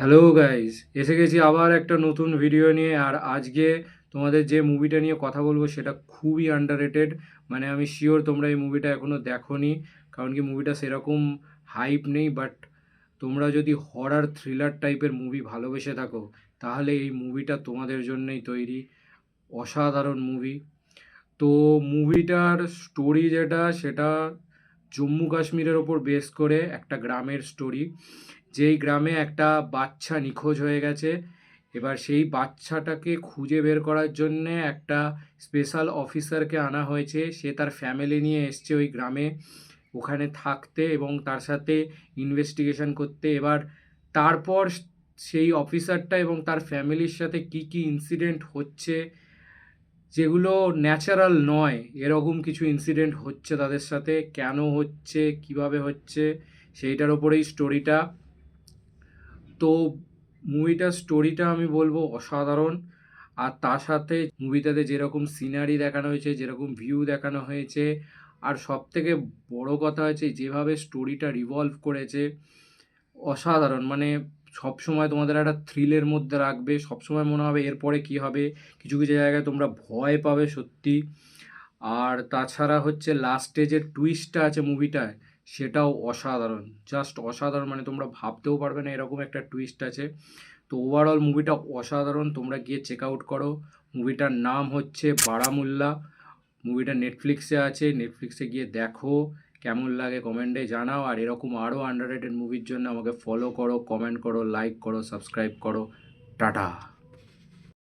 Hello guys, এসে গেছি আবার একটা নতুন ভিডিও নিয়ে। আর আজকে তোমাদের যে মুভিটা নিয়ে কথা বলবো সেটা খুবই আন্ডাররেটেড। মানে আমি শিওর তোমরা এই মুভিটা এখনো দেখোনি, কারণ কি মুভিটা সেরকম হাইপ নেই। বাট তোমরা যদি হরার থ্রিলার টাইপের মুভি ভালোবেসে থাকো তাহলে এই মুভিটা তোমাদের জন্যই তৈরি। অসাধারণ মুভি। তো মুভিটার স্টোরি যেটা সেটা জম্মু কাশ্মীরের ওপর বেস করে একটা গ্রামের স্টোরি। যেই গ্রামে একটা বাচ্চা নিখোঁজ হয়ে গেছে। এবার সেই বাচ্চাটাকে খুঁজে বের করার জন্যে একটা স্পেশাল অফিসারকে আনা হয়েছে। সে তার ফ্যামিলি নিয়ে এসছে ওই গ্রামে, ওখানে থাকতে এবং তার সাথে ইনভেস্টিগেশন করতে। এবার তারপর সেই অফিসারটা এবং তার ফ্যামিলির সাথে কি কি ইনসিডেন্ট হচ্ছে, যেগুলো ন্যাচারাল নয়, এরকম কিছু ইনসিডেন্ট হচ্ছে তাদের সাথে, কেন হচ্ছে, কিভাবে হচ্ছে, সেইটার ওপরেই স্টোরিটা। তো মুভিটার স্টোরিটা আমি বলবো অসাধারণ। আর তার সাথে মুভিটাতে যেরকম সিনারি দেখানো হয়েছে, যেরকম ভিউ দেখানো হয়েছে, আর সব থেকে বড় কথা হচ্ছে যেভাবে স্টোরিটা রিভলভ করেছে, অসাধারণ। মানে সবসময় তোমাদের একটা থ্রিলের মধ্যে রাখবে, সবসময় মনে হবে এরপরে কি হবে। কিছু কিছু জায়গায় তোমরা ভয় পাবে সত্যি। আর তাছাড়া হচ্ছে লাস্টে যে টুইস্টটা আছে মুভিটায়, সেটাও অসাধারণ, জাস্ট অসাধারণ। মানে তোমরা ভাবতেও পারবে না এরকম একটা টুইস্ট আছে। তো ওভারঅল মুভিটা অসাধারণ, তোমরা গিয়ে চেক আউট করো। মুভিটার নাম হচ্ছে বারামুল্লা। মুভিটা নেটফ্লিক্সে আছে, নেটফ্লিক্সে গিয়ে দেখো। কেমন লাগে কমেন্টে জানাও। আর এরকম আরও আন্ডাররেটেড মুভির জন্য আমাকে ফলো করো, কমেন্ট করো, লাইক করো, সাবস্ক্রাইব করো। টাটা।